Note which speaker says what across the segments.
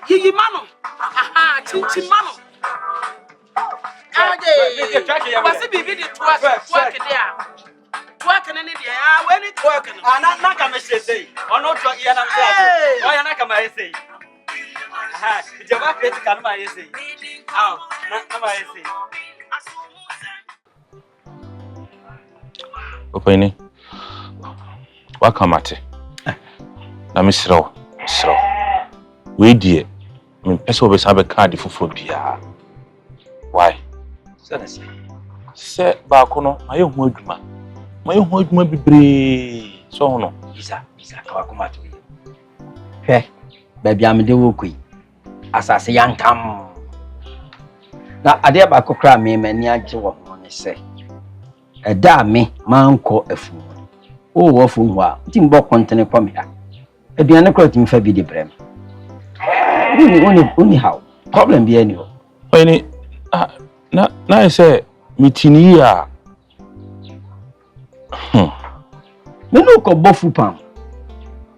Speaker 1: Yii mano. Aha, chinchi mano. Agya. Wasi bibi di twerk there. Twerk na ni dia. Ah, when it twerk no.
Speaker 2: Na ka me say. Ono to ya na say. O ya na ka ma say. Aha, jama create kan ma say. Ah, na ma say.
Speaker 3: Opini. Wakamate. Na me sro. We die. Me pese obe sabe card foforo bia. Why? Se ba ko no maye ho adwuma. Maye ho adwuma bibre. So hono.
Speaker 2: Isa ka wakomate we. Hwe, ba bia me de wo kui. Asase yantam. Na ade ba ko kra me mani age wo ho ne se. Eda me manko afu. O wo afu ho a, ti mbo kontene kwa me ha. Aduane kra ti mfa bi de brem. Uni how? Problem be any ho.
Speaker 3: Opini na say mitini ya.
Speaker 2: Me no ko bofu pam.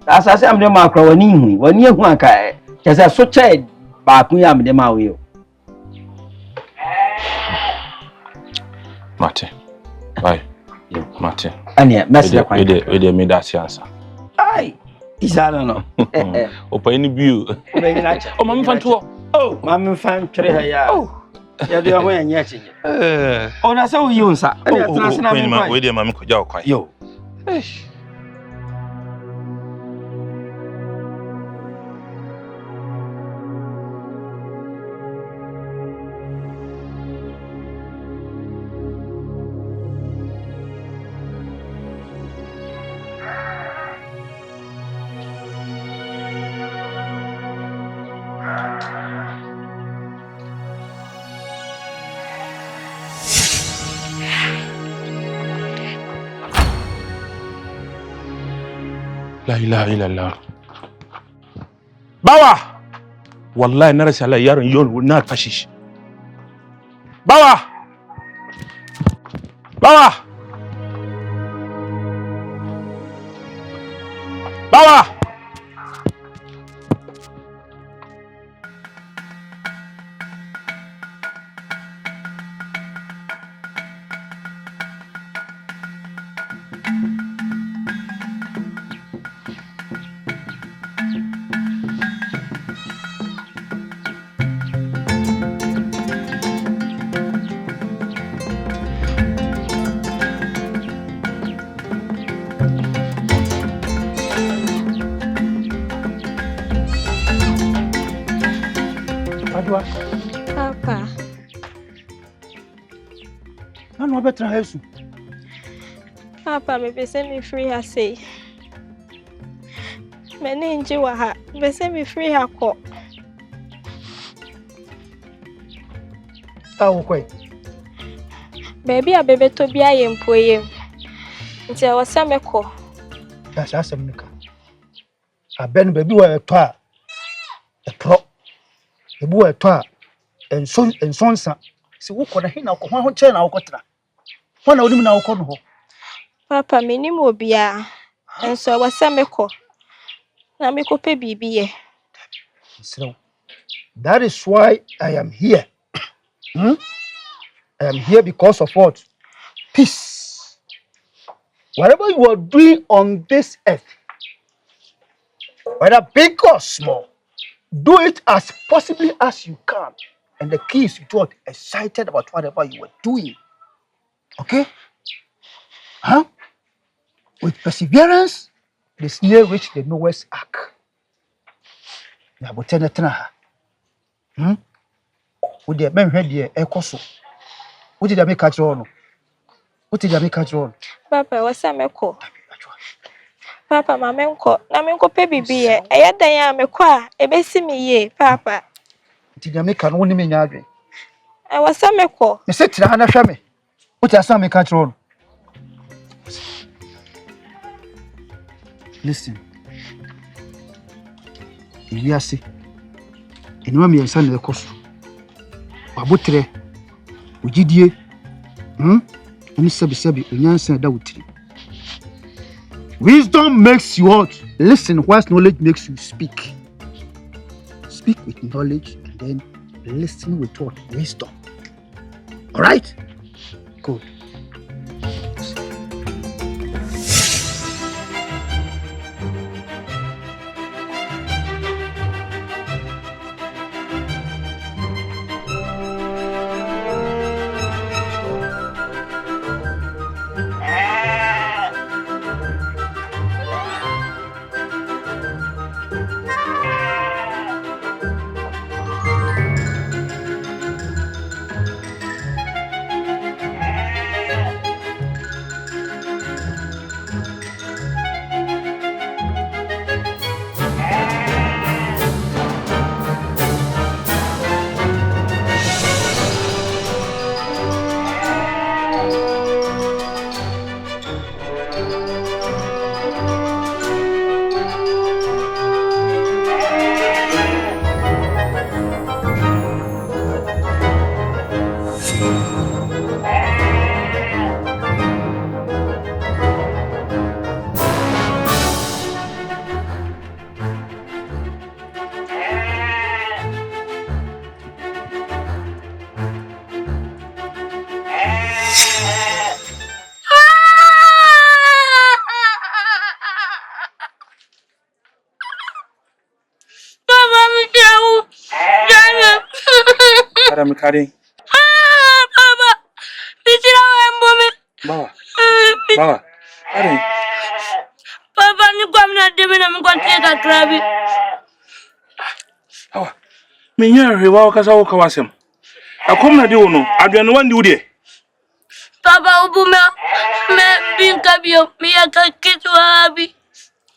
Speaker 2: Asase am de ma kra wani hu aka. Kese so che ba kun ya me de ma we o.
Speaker 3: Mate. Bye. Mate.
Speaker 2: Ania, message kwa.
Speaker 3: We de me that answer.
Speaker 2: Ai. Isana no.
Speaker 3: Opini bio. O mama fanto.
Speaker 2: Oh, mama fan tre ha ya. Oh. Ya do ho anya chi. Ona se wo yunsa. Ania transna me kwa.
Speaker 3: We de mama ko jaw kwan.
Speaker 2: Yo.
Speaker 3: La ilaha illallah. Bawa! Wallahi na rasa Allah yaron yon na kashe shi. Bawa! Bawa! Bawa!
Speaker 4: Papa.
Speaker 5: Nano betra hesu.
Speaker 4: Papa, me be send me free ha say. Me nje wa ha, be send me free ha ko.
Speaker 5: Tawo kwai.
Speaker 4: Baby a bebe to bia ye mpoyem. Nti a wasa me ko.
Speaker 5: Ya sha asem nika. Aben baby wa eto a. Eto. Ebu wa eto a. Ensonsa. Si wo kɔ na he na wo ho che na wo kɔtra. Ho na onim na wo kɔ no ho.
Speaker 4: Papa, me ni mo bia. Enso wasa me ko. Na me ko pe bibi ye.
Speaker 5: So that is why I am here. I am here because of what? Peace. Whatever you are doing on this earth, whether big or small, do it as possibly as you can. And the key is to get excited about whatever you are doing. Okay? Huh? With perseverance, the snail reached the Noah's ark. Would the men head here a coso? What did I make catch on? What did I make catch on?
Speaker 4: Papa, wasa me ko. Papa, mamenko, na menko pe bibi ye. Eya dan ya me kwa, ebesi mi ye, papa.
Speaker 5: Did I make an only me nyadwe?
Speaker 4: I wasa me ko.
Speaker 5: Me say tira na hwe me. What you say me catch on? Listen. We are see. Enwa me yansa na ekoso. Wabotre. Ugidie. Oni sabi onyansa da wutiri. Wisdom makes you what? Listen, whilst knowledge makes you speak. Speak with knowledge and then listen with what? Wisdom. All right? Good.
Speaker 3: Adam Kari.
Speaker 4: Papa, this is how I'm woman.
Speaker 3: Bawa. Kari.
Speaker 4: Papa, you come not doing. I'm going to take a crabby.
Speaker 3: Hawa. Minya rewa kasa wo kawasem. Akom na de wo no, aduane wan de wo de.
Speaker 4: Papa, ubuma me bin kabio me yakakitwa abi.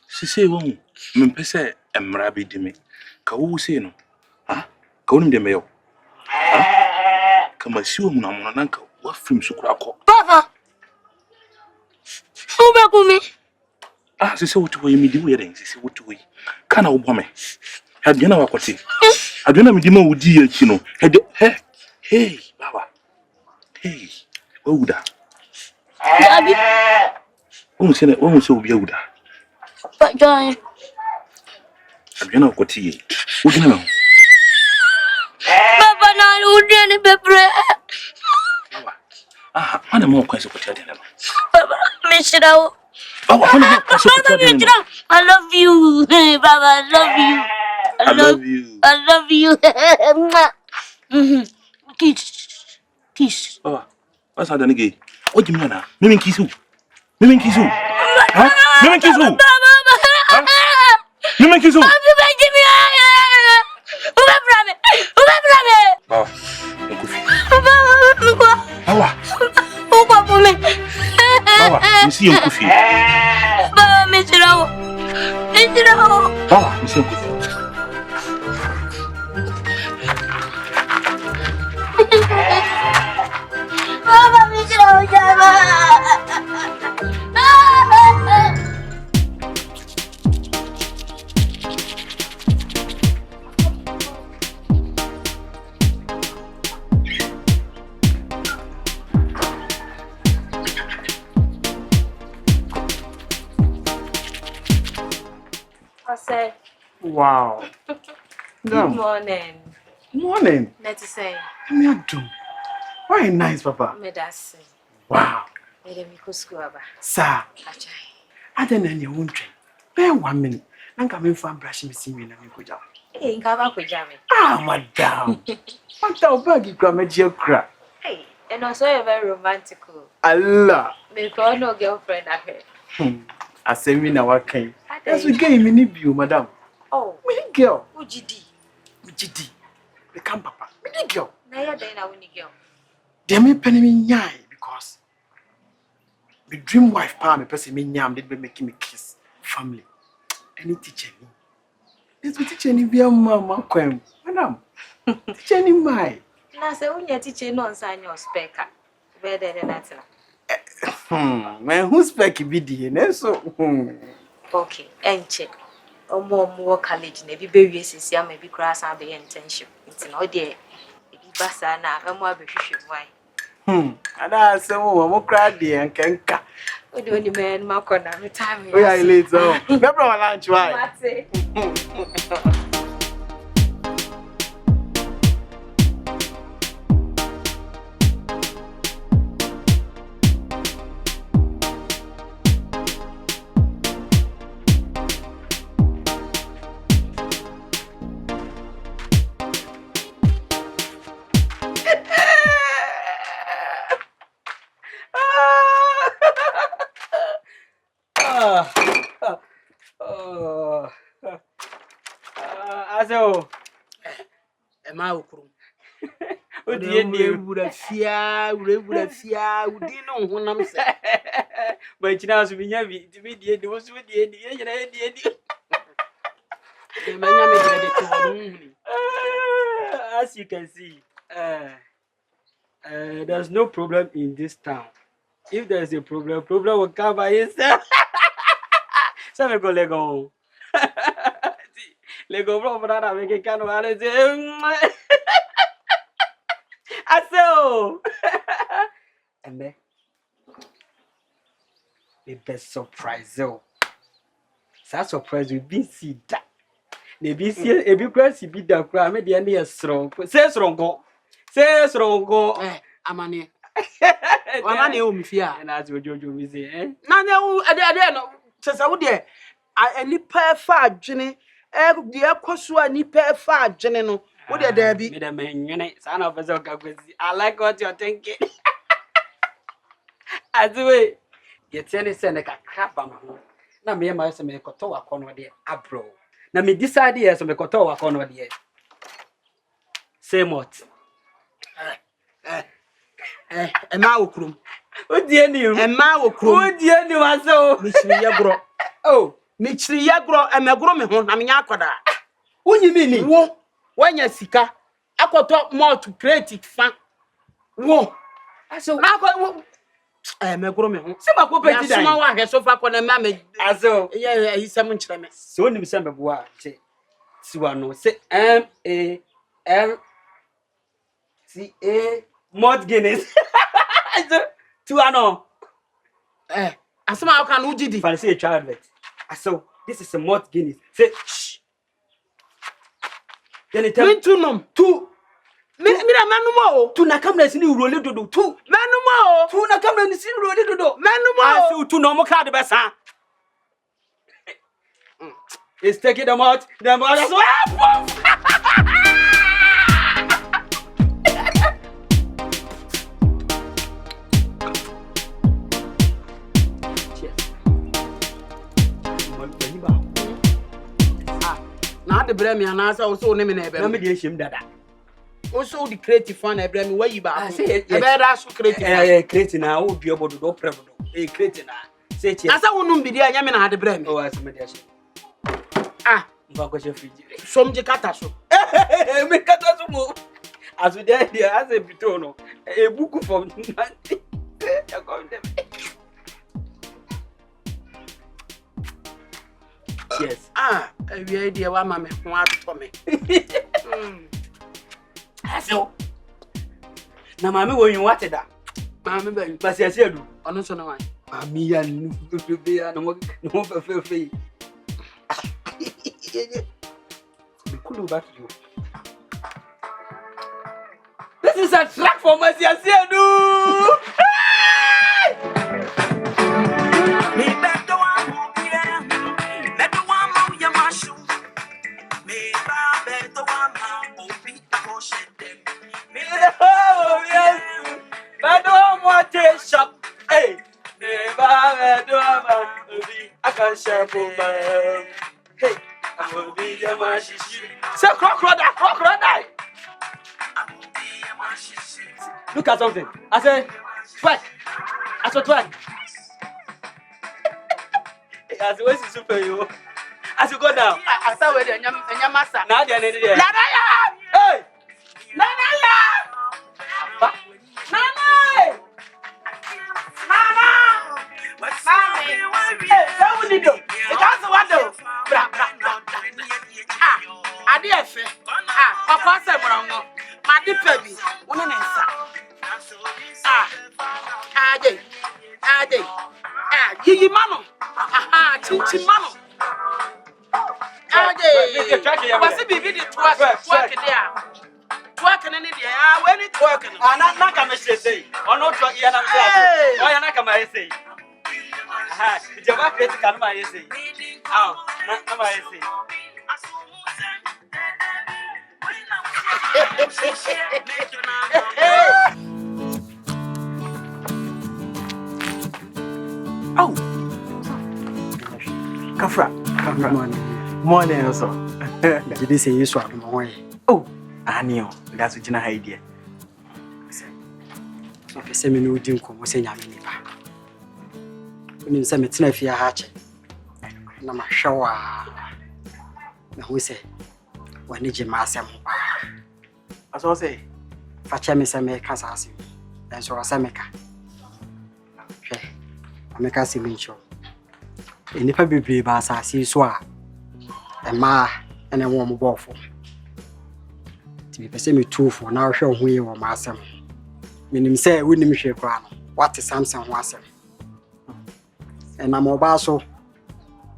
Speaker 3: Sise wo mu. Mempese emra bi di me. Ka wo se no. Ha? Ka wonim de me yo. Ha? Kama siwo mu na mo na nka wa fim sukura ko.
Speaker 4: Papa, ube kumi.
Speaker 3: Ah, sise wo tuwo mi di wo yeden, sise wo tuwo. Kana wo bome. Aduane wa kwoti. Aduane mi di ma wo di achi no. Hey, baba. Hey, Ouda.
Speaker 4: Abi.
Speaker 3: Wo se obi Ouda.
Speaker 4: But John.
Speaker 3: Aduane wa kwoti ye. Wo gina me ho.
Speaker 4: Papa na udi ni bebre.
Speaker 3: Ah, mana mo kwese kwoti ade na.
Speaker 4: Papa, Mishrawo.
Speaker 3: Baba, mana mo kwese kwoti ade na.
Speaker 4: I love you, Baba. I love you.
Speaker 3: I love you.
Speaker 4: I love you. Kiss.
Speaker 3: Baba, what's that nigga? What do you mean na? Mimi kisu. Ha? Mimi kisu. Mimi kisu. Baba, nkufi. Baba. Baba, misi nkufi.
Speaker 4: Baba, Mishrawo.
Speaker 3: Baba, misi nkufi.
Speaker 4: Baba, Mishrawo, I said,
Speaker 5: Wow.
Speaker 4: good morning.
Speaker 5: Morning.
Speaker 4: Let's say,
Speaker 5: I'm Atuu. Very nice, Papa.
Speaker 4: Medasi.
Speaker 5: Wow.
Speaker 4: Let me go school.
Speaker 5: Sir, I don't know your own train. Bear 1 minute. I'm coming from brushing me, see me, and I'm going to
Speaker 4: Hey, Kava Kujami.
Speaker 5: Ah, madam. What the bag you come at your crap?
Speaker 4: Hey, and also you're very romantic.
Speaker 5: Allah.
Speaker 4: Because no girlfriend I heard.
Speaker 5: I say me now, what can That's we game in you, madam.
Speaker 4: Oh,
Speaker 5: Me girl.
Speaker 4: Ujidi.
Speaker 5: Me GD. Me come, Papa. Me girl.
Speaker 4: Naya Dana Winnie girl.
Speaker 5: They me penny me nyai because me dream wife, pa, me person me nyam, did be making me kiss family. Any teacher me. This be teacher ni be a mama kwem. Madam. Teacher ni my.
Speaker 4: Na say when you teach no sign your speaker. Better than that.
Speaker 5: Man, who's back be the so?
Speaker 4: Okay, enche. Omo college na bi be wiese sia ma bi kura san be internship. Nti no de bi basa na amo abehwehwe wan.
Speaker 5: Ada say mo kra de enkenka.
Speaker 4: O de oni men makona me time.
Speaker 5: Oh yeah, late so. Me bro lunch why?
Speaker 4: Mate.
Speaker 1: so.
Speaker 6: Ema okuru.
Speaker 1: Odi eni.
Speaker 6: Ura fia, udi no honam se.
Speaker 1: But china so binya bi, ti bi die di, wo so die di, ye nyina die di.
Speaker 6: Manya me de to honu.
Speaker 1: As you can see, there's no problem in this town. If there's a problem will come by itself. So me go Lego. Lego bro, brother, make it kind of Aso. And then the best surprise. That surprise will be see that. Maybe see a big crazy be the crime, maybe any strong. Say strong go. Say strong go.
Speaker 6: Amane. Amane o mfia.
Speaker 1: And as we Jojo we say,
Speaker 6: Na nya wo ade no. Chesa wo de nipa fa adwene de ekoso a nipa fa adwene no. Wo de da bi.
Speaker 1: Me dem nwene. Sa na officer Okakwesi. I like what you're thinking. As we you tell me say na kakra ba no. Na me ma say me koto wakono de abro. Na me decide here so me koto wakono de. Say what?
Speaker 6: Ema okrum.
Speaker 1: Odi eni.
Speaker 6: Ema okrum.
Speaker 1: Odi eni waso.
Speaker 6: Michiri yagro.
Speaker 1: Oh,
Speaker 6: Michiri yagro emegro me ho na me nya akoda.
Speaker 1: unyi mi ni.
Speaker 6: Wo wanya sika. Akoto more to create it fan. Wo.
Speaker 1: Aso.
Speaker 6: Akọ emegro me ho.
Speaker 1: Se makwo peti dan.
Speaker 6: Asoma wa hwe so fa kọ na ma me.
Speaker 1: Aso.
Speaker 6: Yeah, hisam nkyere me.
Speaker 1: So nim se mebo a che. Siwa no say MAL CA Mort Guinness. To ano.
Speaker 6: Asoma aka no gidi.
Speaker 1: Fan say child vet. So this is a Mort Guinness. Say shh. Then it tell
Speaker 6: Me too nom.
Speaker 1: two.
Speaker 6: Me na manuma o.
Speaker 1: Tu na kamera si ni urole dodo. Two.
Speaker 6: Manuma o.
Speaker 1: Tu na kamera ni si urole dodo.
Speaker 6: Manuma o.
Speaker 1: Asu tu no mo card be sa. It's taking them out. Them others.
Speaker 6: Na de bre me anasa wo so ne me na ebe.
Speaker 1: Na me dey shim dada.
Speaker 6: Wo so di creative fan na bre me wayi ba.
Speaker 1: Say
Speaker 6: e be da so creative.
Speaker 1: Creative na wo bi obodo do prevo do. Creative na. Say cheers.
Speaker 6: Asa wonum bi dia nya me na de bre me.
Speaker 1: Oh, as me dey shim. Mfa ko chef friji.
Speaker 6: Somje kata so.
Speaker 1: Me kata so mo. As we dey here as a bito no. A book from Nanti. Ya come them. Yes.
Speaker 6: We idea wa ma me ho ato me.
Speaker 1: Aso. Na mama wo yin wate da.
Speaker 6: Mama ba yin.
Speaker 1: Basi Asiedu.
Speaker 6: Ono so na wan.
Speaker 1: Mami ya nu be ya no fe. Me kulu back you. This is a track for Asiedu.
Speaker 7: Me beto amo bien. Beto amo ya mashu. Me ba beto amo obi akoshete. Me
Speaker 1: Oh yes. Beto mo te shop. Hey. Me ba beto amo obi akashapo. Hey. Obi ya mashishi. Say crocodile. Look at something. I say, twerk. I said twerk. As the way is super you. As you go down.
Speaker 6: Asa we de nya masa.
Speaker 1: Now they are there.
Speaker 6: Nanaya!
Speaker 1: Hey!
Speaker 6: Nanaya! Nana! Hey, how we do? The council what do? Bra. Ade efe. Kwakwa se brongo. Ma di pebi. Woni ne nsa. Ade. Yiyi mano. Chichi mano. Ade. Wasi bibi di twerk there. Twerk na ni there. We ni twerk no.
Speaker 1: Na kama say. Ono to iya na mse. O ya na kama say. Jaba create kan ma say. Na ma say.
Speaker 8: Kafra. Morning also.
Speaker 1: Did you say you swap my way?
Speaker 8: Oh, Anio, that's what you know idea.
Speaker 1: So if you say me no dim come say nyame nipa. When you say me tena fia hache. Na ma hwa na ho say wani je ma asem.
Speaker 8: As I say,
Speaker 1: Fache me say me ka sa asem. En so say me ka. Hwe. Ameka se me ncho. Enipa bebre ba asase so a ema ene wo mo bofo. Ti me pese me tufo na hwe ho ye wo ma asem. Minim say wonim hwe kwa no. What is something ho asem. And I'm also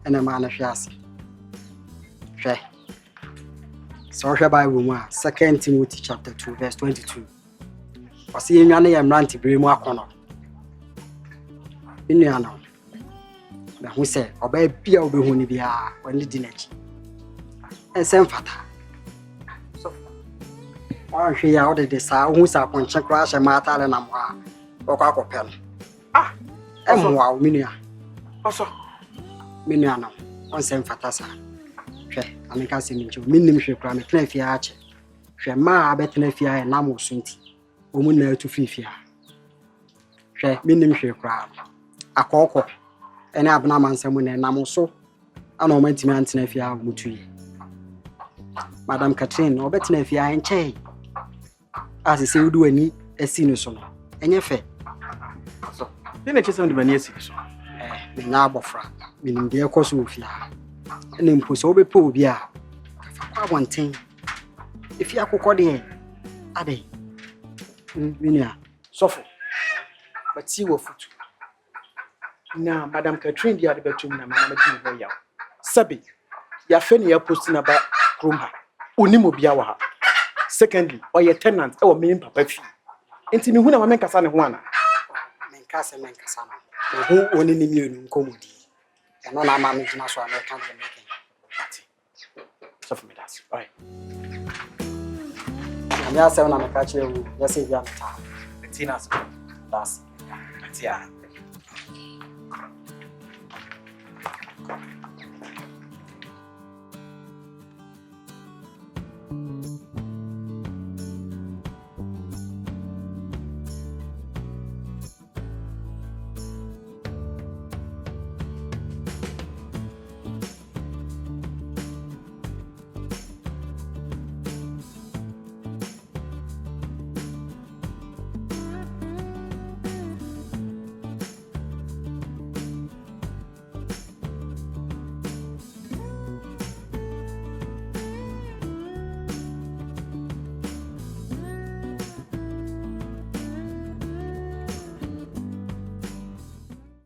Speaker 1: and a man of Yas. So, Bible 2 Timothy chapter 2, verse 22. For seeing your name run to bring more corner. In your know, who said, Obey Pia Behunibia when the dinner. And same fata. So, or she out of the sound who's up on crash and matter and I'm or cock pen. Ah, and wow, Minia.
Speaker 8: also,
Speaker 1: Miniano, on same fatasa. I make us in minim shipra, me clefia. She ma betenefia and namo sunti. Woman to fifia. She minim shipra. A coco, and abnaman someone and namo so. I know meant to mantinefia mutui. Madame Catherine, or betenefia and che. As I say, you do any a sinuson. And your fair.
Speaker 8: so, then I just on the Vanessa.
Speaker 1: Me na abofra minim de ekoso ofia ene mposo obepo obi a fa kwa bonten ifi akokọ de ade minia
Speaker 8: Sofo, but see what foot. Now, Madame Catherine, the other bedroom, and Mamma Jim Boya. Sabi, your friend, you're posting about Krumha, Unimo Biawa. Secondly, or your tenant, or meaning Papa fee. Into me when I make a son of one.
Speaker 1: menkasa who only immune comedy and on ama me gina so I can't make
Speaker 8: Sofo me that's right.
Speaker 1: and ya say na me catch you yes e bia ta
Speaker 8: Tinas,
Speaker 1: that's
Speaker 8: yeah.